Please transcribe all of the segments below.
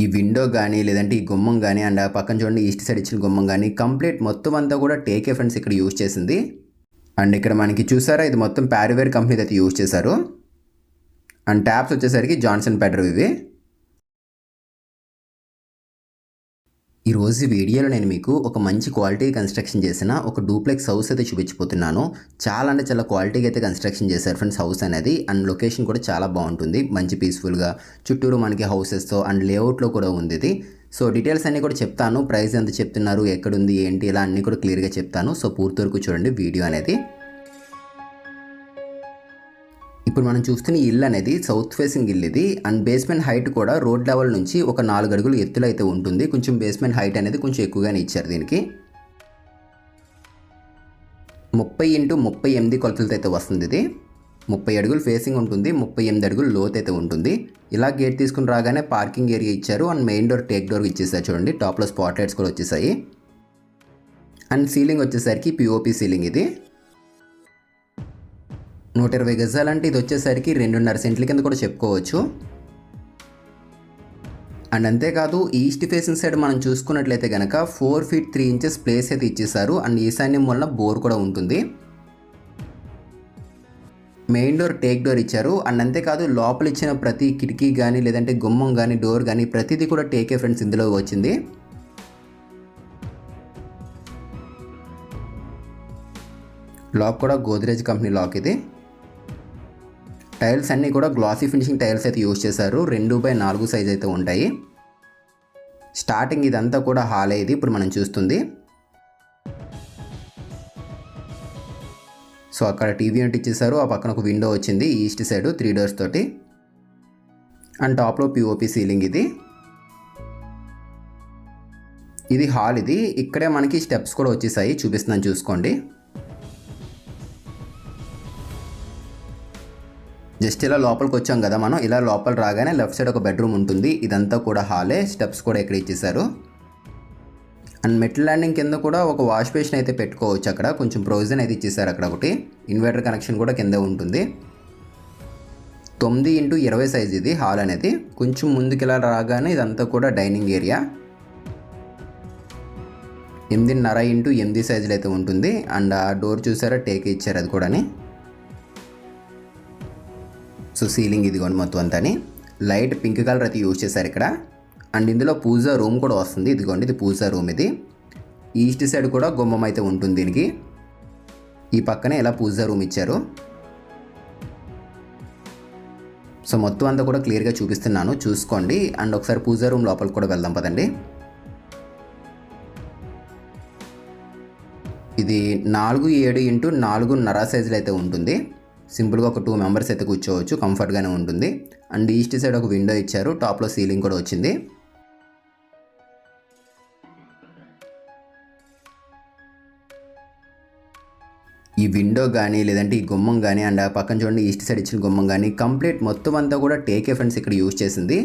ఈ విండో కానీ లేదంటే ఈ గుమ్మం కానీ అండ్ ఆ పక్కన చూడండి ఈస్ట్ సైడ్ ఇచ్చిన గుమ్మం కానీ కంప్లీట్ మొత్తం అంతా కూడా టేకే ఫ్రెండ్స్ ఇక్కడ యూజ్ చేసింది. అండ్ ఇక్కడ మనకి చూసారా ఇది మొత్తం ప్యారివేర్ కంపెనీ అయితే యూజ్ చేశారు. అండ్ ట్యాప్స్ వచ్చేసరికి జాన్సన్ పెడ్రో ఇవి. ఈరోజు వీడియోలో నేను మీకు ఒక మంచి క్వాలిటీ కన్స్ట్రక్షన్ చేసిన ఒక డూప్లెక్స్ హౌస్ అయితే చూపించిపోతున్నాను. చాలా అంటే చాలా క్వాలిటీగా అయితే కన్స్ట్రక్షన్ చేశారు ఫ్రెండ్స్ హౌస్ అనేది. అండ్ లొకేషన్ కూడా చాలా బాగుంటుంది, మంచి పీస్ఫుల్గా చుట్టూరు మనకి హౌసెస్తో అండ్ లేఅవుట్లో కూడా ఉంది ఇది. సో డీటెయిల్స్ అన్నీ కూడా చెప్తాను, ప్రైస్ ఎంత చెప్తున్నారు, ఎక్కడుంది ఏంటి ఇలా అన్నీ కూడా క్లియర్గా చెప్తాను. సో పూర్తి వరకు చూడండి వీడియో అనేది. ఇప్పుడు మనం చూస్తున్న ఇల్లు అనేది సౌత్ ఫేసింగ్ ఇల్లు ఇది. అండ్ బేస్మెంట్ హైట్ కూడా రోడ్ లెవెల్ నుంచి ఒక 4 అడుగులు ఎత్తులో అయితే ఉంటుంది. కొంచెం బేస్మెంట్ హైట్ అనేది కొంచెం ఎక్కువగానే ఇచ్చారు దీనికి. 30x38 కొలతలతో అయితే వస్తుంది ఇది. 30 అడుగులు ఫేసింగ్ ఉంటుంది, 38 అడుగులు లోత్ అయితే ఉంటుంది. ఇలా గేట్ తీసుకుని రాగానే పార్కింగ్ ఏరియా ఇచ్చారు. And main door take door ఇచ్చేసారు చూడండి. టాప్లో స్పాట్ లైట్స్ కూడా వచ్చేసాయి. అండ్ సీలింగ్ వచ్చేసరికి పిఓపి సీలింగ్ ఇది. 120 గజాలంటే ఇది వచ్చేసరికి 2.5 సెంట్ల కింద కూడా చెప్పుకోవచ్చు. అండ్ అంతేకాదు ఈస్ట్ ఫేసింగ్ సైడ్ మనం చూసుకున్నట్లయితే కనుక 4 feet 3 inches ప్లేస్ అయితే ఇచ్చేసారు. అండ్ ఈశాన్యం వల్ల బోర్ కూడా ఉంటుంది. మెయిన్ డోర్ టేక్ డోర్ ఇచ్చారు. అండ్ అంతేకాదు లోపల ఇచ్చిన ప్రతి కిటికీ కానీ లేదంటే గుమ్మం కానీ డోర్ కానీ ప్రతిదీ కూడా టేకే ఫ్రెండ్స్ ఇందులో వచ్చింది. లాక్ కూడా గోద్రేజ్ కంపెనీ లాక్ ఇది. టైల్స్ అన్నీ కూడా గ్లాసీ ఫినిషింగ్ టైల్స్ అయితే యూజ్ చేశారు. 2x4 సైజ్ అయితే ఉంటాయి. స్టార్టింగ్ ఇదంతా కూడా హాల్ ఇది ఇప్పుడు మనం చూస్తుంది. సో అక్కడ టీవీ యూనిట్ ఇచ్చేసారు. ఆ పక్కన ఒక విండో వచ్చింది ఈస్ట్ సైడ్ 3 doors తోటి. అండ్ టాప్లో పిఓపి సీలింగ్ ఇది. ఇది హాల్ ఇది. ఇక్కడే మనకి స్టెప్స్ కూడా వచ్చేసాయి, చూపిస్తున్నాను చూసుకోండి. జస్ట్ ఇలా లోపలికి వచ్చాం కదా మనం. ఇలా లోపల రాగానే లెఫ్ట్ సైడ్ ఒక బెడ్రూమ్ ఉంటుంది. ఇదంతా కూడా హాలే. స్టెప్స్ కూడా ఇక్కడ ఇచ్చేసారు. అండ్ మెటల్ ల్యాండింగ్ కింద కూడా ఒక వాష్ బేసిన్ అయితే పెట్టుకోవచ్చు. అక్కడ కొంచెం ప్రొవిజన్ అయితే ఇచ్చేసారు. అక్కడ ఒకటి ఇన్వర్టర్ కనెక్షన్ కూడా కింద ఉంటుంది. 9x20 సైజ్ ఇది హాల్ అనేది. కొంచెం ముందుకు ఇలా రాగానే ఇదంతా కూడా డైనింగ్ ఏరియా. 8.5x8 సైజులు అయితే ఉంటుంది. అండ్ ఆ డోర్ చూసారా టేక్ ఇచ్చారు అది కూడాని. సో సీలింగ్ ఇదిగోండి మొత్తం అంతాని. లైట్ పింక్ కలర్ అయితే యూజ్ చేశారు ఇక్కడ. అండ్ ఇందులో పూజా రూమ్ కూడా వస్తుంది. ఇదిగోండి ఇది పూజా రూమ్ ఇది. ఈస్ట్ సైడ్ కూడా గుమ్మం అయితే ఉంటుంది దీనికి. ఈ పక్కనే ఇలా పూజా రూమ్ ఇచ్చారు. సో మొత్తం అంతా కూడా క్లియర్గా చూపిస్తున్నాను చూసుకోండి. అండ్ ఒకసారి పూజా రూమ్ లోపలికి కూడా వెళ్దాం పదండి. ఇది 4x7x4.5 సైజులు అయితే ఉంటుంది. సింపుల్గా ఒక 2 members అయితే కూర్చోవచ్చు, కంఫర్ట్గానే ఉంటుంది. అండ్ ఈస్ట్ సైడ్ ఒక విండో ఇచ్చారు. టాప్లో సీలింగ్ కూడా వచ్చింది. ఈ విండో కానీ లేదంటే ఈ గుమ్మం కానీ అండ్ ఆ పక్కన చూడండి ఈస్ట్ సైడ్ ఇచ్చిన గుమ్మం కానీ కంప్లీట్ మొత్తం అంతా కూడా టేకే ఫ్రెండ్స్ ఇక్కడ యూజ్ చేసింది.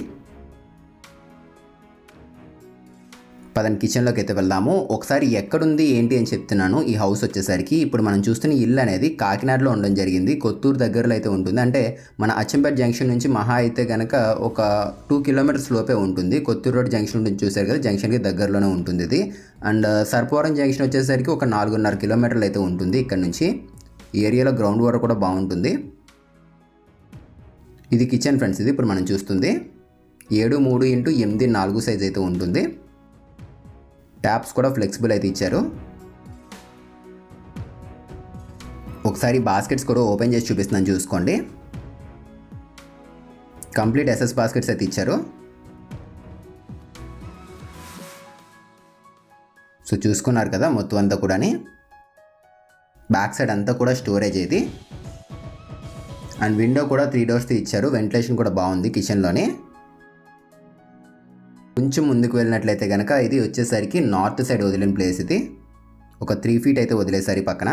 పదండి కిచెన్లోకి అయితే వెళ్దాము. ఒకసారి ఎక్కడుంది ఏంటి అని చెప్తున్నాను. ఈ హౌస్ వచ్చేసరికి ఇప్పుడు మనం చూస్తున్న ఇల్లు అనేది కాకినాడలో ఉండడం జరిగింది. కొత్తూరు దగ్గరలో అయితే ఉంటుంది. అంటే మన అచ్చంపేట జంక్షన్ నుంచి మహా అయితే కనుక ఒక 2 kilometers లోపే ఉంటుంది. కొత్తూరు రోడ్ జంక్షన్ నుంచి చూసారు కదా, జంక్షన్కి దగ్గరలోనే ఉంటుంది ఇది. అండ్ సర్పవరం జంక్షన్ వచ్చేసరికి ఒక 4.5 kilometers అయితే ఉంటుంది ఇక్కడ నుంచి. ఈ ఏరియాలో గ్రౌండ్ వాటర్ కూడా బాగుంటుంది. ఇది కిచెన్ ఫ్రెండ్స్. ఇది ఇప్పుడు మనం చూస్తుంది 7.3x8.4 సైజ్ అయితే ఉంటుంది. ట్యాప్స్ కూడా ఫ్లెక్సిబుల్ అయితే ఇచ్చారు. ఒకసారి బాస్కెట్స్ కూడా ఓపెన్ చేసి చూపిస్తున్నాను చూసుకోండి. కంప్లీట్ ఎస్ఎస్ బాస్కెట్స్ అయితే ఇచ్చారు. సో చూసుకున్నారు కదా మొత్తం అంతా కూడా. బ్యాక్ సైడ్ అంతా కూడా స్టోరేజ్ ఇది. అండ్ విండో కూడా 3 doors ఇచ్చారు. వెంటిలేషన్ కూడా బాగుంది కిచెన్లోనే. కొంచెం ముందుకు వెళ్ళినట్లయితే కనుక ఇది వచ్చేసరికి నార్త్ సైడ్ వదిలిన ప్లేస్ ఇది. ఒక 3 feet అయితే వదిలేసారు ఈ పక్కన.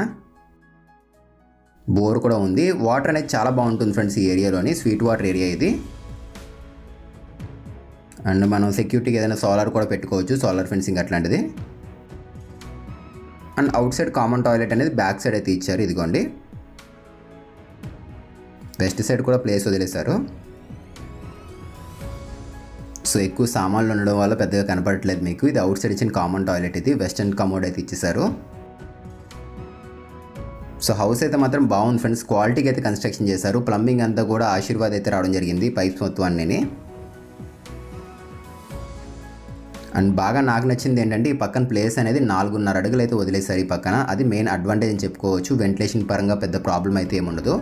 బోర్ కూడా ఉంది. వాటర్ అనేది చాలా బాగుంటుంది ఫ్రెండ్స్ ఈ ఏరియాలోని. స్వీట్ వాటర్ ఏరియా ఇది. అండ్ మనం సెక్యూరిటీకి ఏదైనా సోలార్ కూడా పెట్టుకోవచ్చు, సోలార్ ఫెన్సింగ్ అట్లాంటిది. And out side common toilet అనేది బ్యాక్ సైడ్ అయితే ఇచ్చారు. ఇదిగోండి వెస్ట్ సైడ్ కూడా ప్లేస్ వదిలేశారు. సో ఎక్కువ సామాన్లు ఉండడం వల్ల పెద్దగా కనపడట్లేదు మీకు. ఇది అవుట్ సైడ్ ఇచ్చిన కామన్ టాయిలెట్, ఇది వెస్టర్న్ కమోడ్ అయితే ఇచ్చేసారు. సో హౌస్ అయితే మాత్రం బాగుంది ఫ్రెండ్స్, క్వాలిటీకి అయితే కన్స్ట్రక్షన్ చేశారు. ప్లంబింగ్ అంతా కూడా ఆశీర్వాద్ అయితే రావడం జరిగింది, పైప్స్ మొత్తం అన్నీ. అండ్ బాగా నాకు నచ్చింది ఏంటంటే ఈ పక్కన ప్లేస్ అనేది 4.5 అడుగులు అయితే వదిలేశారు ఈ పక్కన. అది మెయిన్ అడ్వాంటేజ్ అని చెప్పుకోవచ్చు. వెంటిలేషన్ పరంగా పెద్ద ప్రాబ్లం అయితే ఏముండదు.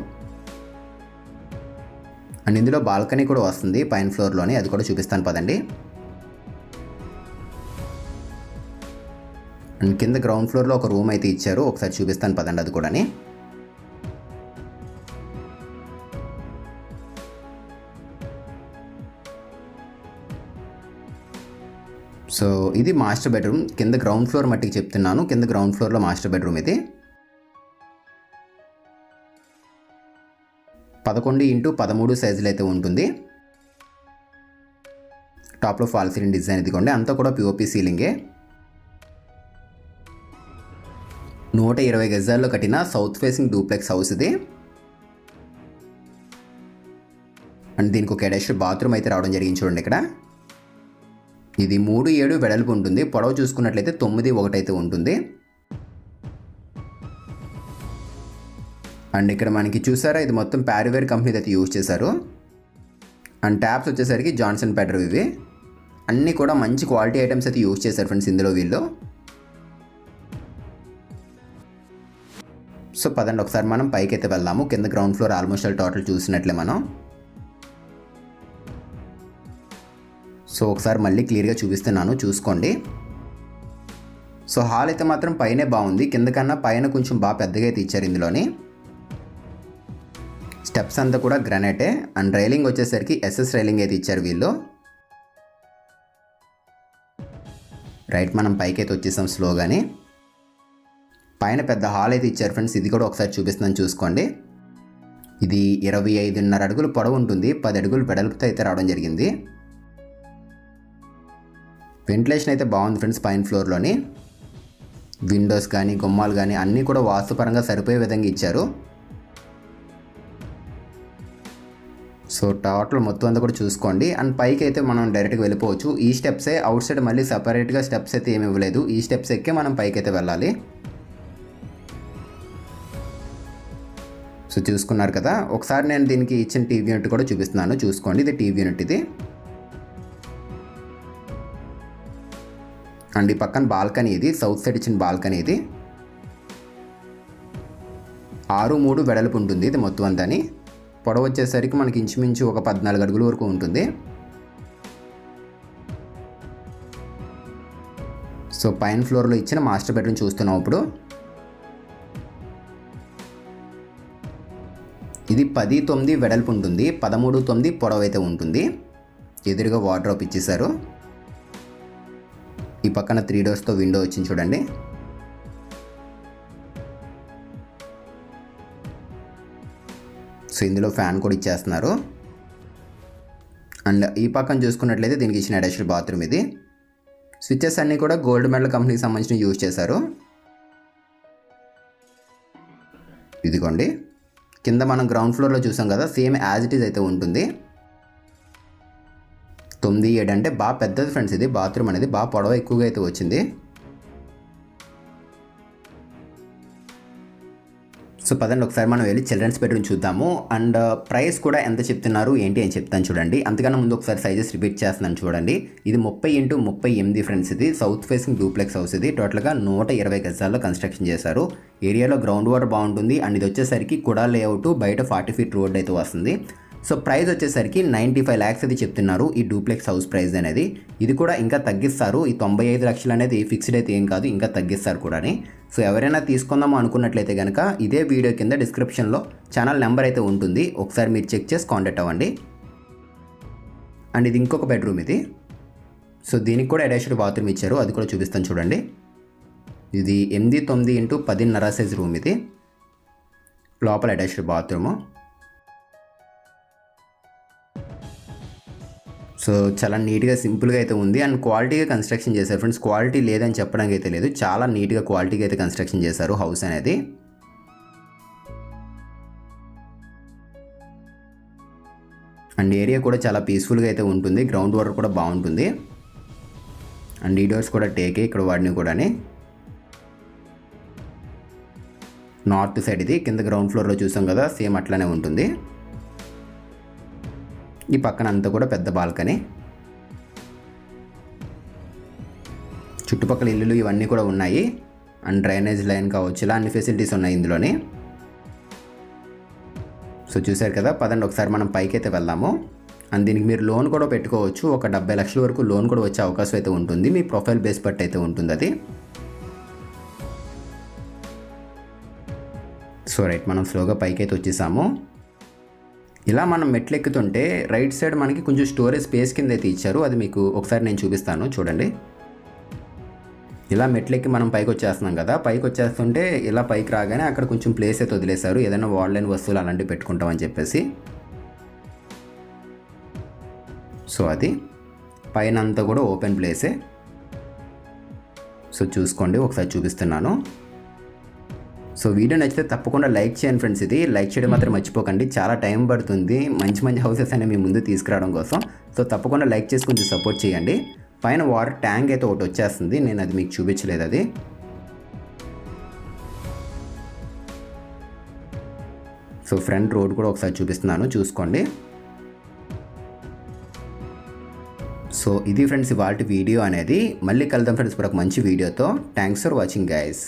అండ్ ఇందులో బాల్కనీ కూడా వస్తుంది పైన ఫ్లోర్లోని, అది కూడా చూపిస్తాను పదండి. అండ్ కింద గ్రౌండ్ ఫ్లోర్లో ఒక రూమ్ అయితే ఇచ్చారు, ఒకసారి చూపిస్తాను పదండి అది కూడాని. సో ఇది మాస్టర్ బెడ్రూమ్, కింద గ్రౌండ్ ఫ్లోర్ మట్టికి చెప్తున్నాను. కింద గ్రౌండ్ ఫ్లోర్లో మాస్టర్ బెడ్రూమ్ ఇది. 11x13 సైజులు అయితే ఉంటుంది. టాప్లో ఫాల్ సీలింగ్ డిజైన్ ఇదిగోండి, అంతా కూడా పిఓపి సీలింగే. 120 గజాల్లో కట్టిన సౌత్ ఫేసింగ్ డూప్లెక్స్ హౌస్ ఇది. అండ్ దీనికి ఒక అటాచ్డ్ బాత్రూమ్ అయితే రావడం జరిగింది చూడండి ఇక్కడ. ఇది 3.7 వెడల్పు ఉంటుంది, పొడవు చూసుకున్నట్లయితే 9.1 అయితే ఉంటుంది. అండ్ ఇక్కడ మనకి చూసారా, ఇది మొత్తం ప్యారివేర్ కంపెనీ అయితే యూజ్ చేశారు. అండ్ ట్యాప్స్ వచ్చేసరికి జాన్సన్ పెట్రో ఇవి. అన్నీ కూడా మంచి క్వాలిటీ ఐటమ్స్ అయితే యూజ్ చేశారు ఫ్రెండ్స్ ఇందులో వీళ్ళు. సో పదండి ఒకసారి మనం పైకి అయితే వెళ్దాము. కింద గ్రౌండ్ ఫ్లోర్ ఆల్మోస్ట్ టోటల్ చూసినట్లే మనం. సో ఒకసారి మళ్ళీ క్లియర్గా చూపిస్తున్నాను, చూసుకోండి. సో హాల్ అయితే మాత్రం పైనే బాగుంది, కింద కన్నా పైన కొంచెం బాగా పెద్దగా అయితే ఇచ్చారు ఇందులోని. స్టెప్స్ అంతా కూడా గ్రానైటే. అండ్ రైలింగ్ వచ్చేసరికి ఎస్ఎస్ రైలింగ్ అయితే ఇచ్చారు వీళ్ళు. రైట్, మనం పైకి అయితే వచ్చేసాం స్లోగాని. పైన పెద్ద హాల్ అయితే ఇచ్చారు ఫ్రెండ్స్, ఇది కూడా ఒకసారి చూపిస్తున్నాను చూసుకోండి. ఇది 25.5 అడుగులు పొడవు ఉంటుంది, 10 అడుగులు వెడల్పుతో అయితే రావడం జరిగింది. వెంటిలేషన్ అయితే బాగుంది ఫ్రెండ్స్ పైన ఫ్లోర్లోని. విండోస్ కానీ గుమ్మాలు కానీ అన్నీ కూడా వాస్తుపరంగా సరిపోయే విధంగా ఇచ్చారు. సో టోటల్ మొత్తం అంతా కూడా చూసుకోండి. అండ్ పైకి అయితే మనం డైరెక్ట్గా వెళ్ళిపోవచ్చు. ఈ స్టెప్సే, అవుట్ సైడ్ మళ్ళీ సపరేట్గా స్టెప్స్ అయితే ఏమి ఇవ్వలేదు. ఈ స్టెప్స్ ఎక్కే మనం పైకి అయితే వెళ్ళాలి. సో చూసుకున్నారు కదా, ఒకసారి నేను దీనికి ఇచ్చిన టీవీ యూనిట్ కూడా చూపిస్తున్నాను చూసుకోండి. ఇది టీవీ యూనిట్ ఇది. అండ్ ఈ పక్కన బాల్కనీ ఇది, సౌత్ సైడ్ ఇచ్చిన బాల్కనీ ఇది. 6.3 వెడల్పు ఉంటుంది ఇది మొత్తం అంతాని. పొడవు వచ్చేసరికి మనకి ఇంచుమించు ఒక 14 అడుగుల వరకు ఉంటుంది. సో పైన ఫ్లోర్లో ఇచ్చిన మాస్టర్ బెడ్రూమ్ చూస్తున్నాం ఇప్పుడు. ఇది 10.9 వెడల్పు ఉంటుంది, 13.9 పొడవు అయితే ఉంటుంది. ఎదురుగా వార్డ్రోబ్ ఇచ్చేసారు. ఈ పక్కన 3 డోర్స్తో విండో వచ్చింది చూడండి. సో ఇందులో ఫ్యాన్ కూడా ఇచ్చేస్తున్నారు. అండ్ ఈ పక్కన చూసుకున్నట్లయితే దీనికి ఇచ్చిన అటాచ్డ్ బాత్రూమ్ ఇది. స్విచ్చెస్ అన్నీ కూడా గోల్డ్ మెడల్ కంపెనీకి సంబంధించిన యూజ్ చేశారు. ఇదిగోండి, కింద మనం గ్రౌండ్ ఫ్లోర్లో చూసాం కదా, సేమ్ యాజ్ ఇట్ ఈజ్ అయితే ఉంటుంది. 9.7 అంటే బాగా పెద్దది ఫ్రెండ్స్ ఇది. బాత్రూమ్ అనేది బాగా పొడవ ఎక్కువగా అయితే వచ్చింది. సో పదండి ఒకసారి మనం వెళ్ళి చిల్డ్రన్స్ బెడ్రూమ్ చూద్దాము. అండ్ ప్రైస్ కూడా ఎంత చెప్తున్నారు ఏంటి అని చెప్తాను చూడండి. అంతకన్నా ముందు ఒకసారి సైజెస్ రిపీట్ చేస్తున్నాను చూడండి. ఇది 30x38 ఫ్రెండ్స్. ఇది సౌత్ ఫేసింగ్ డూప్లెక్స్ హౌస్. ఇది టోటల్గా 120 గజాల్లో కన్స్ట్రక్షన్ చేశారు. ఏరియాలో గ్రౌండ్ వాటర్ బాగుంటుంది. అండ్ ఇది వచ్చేసరికి కుడా లేఅవుట్, బయట 40 ఫీట్ రోడ్ అయితే వస్తుంది. సో ప్రైస్ వచ్చేసరికి 95 lakhs అది చెప్తున్నారు ఈ డూప్లెక్స్ హౌస్ ప్రైస్ అనేది. ఇది కూడా ఇంకా తగ్గిస్తారు. ఈ 95 లక్షలు అనేది ఫిక్స్డ్ అయితే ఏం కాదు, ఇంకా తగ్గిస్తారు కూడాని. సో ఎవరైనా తీసుకుందామో అనుకున్నట్లయితే కనుక ఇదే వీడియో కింద డిస్క్రిప్షన్లో ఛానల్ నెంబర్ అయితే ఉంటుంది, ఒకసారి మీరు చెక్ చేసి కాంటాక్ట్ అవ్వండి. అండ్ ఇది ఇంకొక బెడ్రూమ్ ఇది. సో దీనికి కూడా అటాచ్డ్ బాత్రూమ్ ఇచ్చారు, అది కూడా చూపిస్తాను చూడండి. ఇది 8x9 సైజ్ రూమ్ ఇది. లోపల అటాచ్డ్ బాత్రూము. సో చాలా నీట్గా సింపుల్గా అయితే ఉంది. అండ్ క్వాలిటీగా కన్స్ట్రక్షన్ చేశారు ఫ్రెండ్స్. క్వాలిటీ లేదని చెప్పడానికి అయితే లేదు, చాలా నీట్గా క్వాలిటీగా అయితే కన్స్ట్రక్షన్ చేశారు హౌస్ అనేది. అండ్ ఏరియా కూడా చాలా పీస్ఫుల్గా అయితే ఉంటుంది. గ్రౌండ్ వాటర్ కూడా బాగుంటుంది. అండ్ ఈ డోర్స్ కూడా టేకే ఇక్కడ వాడిని కూడా. నార్త్ సైడ్ ఇది, కింద గ్రౌండ్ ఫ్లోర్లో చూసాం కదా, సేమ్ అట్లానే ఉంటుంది. ఈ పక్కన అంతా కూడా పెద్ద బాల్కనీ. చుట్టుపక్కల ఇల్లులు ఇవన్నీ కూడా ఉన్నాయి. అండ్ డ్రైనేజ్ లైన్ కావచ్చు, ఇలా అన్ని ఫెసిలిటీస్ ఉన్నాయి ఇందులోని. సో చూసారు కదా, పదండి ఒకసారి మనం పైకి అయితే వెళ్దాము. అండ్ దీనికి మీరు లోన్ కూడా పెట్టుకోవచ్చు. ఒక 70 లక్షల వరకు లోన్ కూడా వచ్చే అవకాశం అయితే ఉంటుంది. మీ ప్రొఫైల్ బేస్ బట్టి అయితే ఉంటుంది అది. సో రైట్, మనం స్లోగా పైకి అయితే వచ్చేసాము. ఇలా మనం మెట్లు ఎక్కుతుంటే రైట్ సైడ్ మనకి కొంచెం స్టోరేజ్ స్పేస్ కింద అయితే ఇచ్చారు. అది మీకు ఒకసారి నేను చూపిస్తాను చూడండి. ఇలా మెట్లెక్కి మనం పైకి వచ్చేస్తున్నాం కదా, పైకి వచ్చేస్తుంటే ఇలా పైకి రాగానే అక్కడ కొంచెం ప్లేస్ అయితే వదిలేశారు, ఏదైనా వాడలేని వస్తువులు అలాంటివి పెట్టుకుంటామని చెప్పేసి. సో అది పైన అంతా కూడా ఓపెన్ ప్లేసే. సో చూసుకోండి, ఒకసారి చూపిస్తున్నాను. సో వీడియో నచ్చితే తప్పకుండా లైక్ చేయండి ఫ్రెండ్స్. ఇది లైక్ చేయడం మాత్రం మర్చిపోకండి, చాలా టైం పడుతుంది మంచి మంచి హౌసెస్ అనేవి మీ ముందు తీసుకురావడం కోసం. సో తప్పకుండా లైక్ చేసి కొంచెం సపోర్ట్ చేయండి. పైన వాటర్ ట్యాంక్ అయితే ఒకటి వచ్చేస్తుంది, నేను అది మీకు చూపించలేదు అది. సో ఫ్రంట్ రోడ్ కూడా ఒకసారి చూపిస్తున్నాను, చూసుకోండి. సో ఇది ఫ్రెండ్స్ ఇవాల్టి వీడియో అనేది. మళ్ళీ కలుద్దాం ఫ్రెండ్స్ ఇప్పుడు ఒక మంచి వీడియోతో. Thanks for watching guys.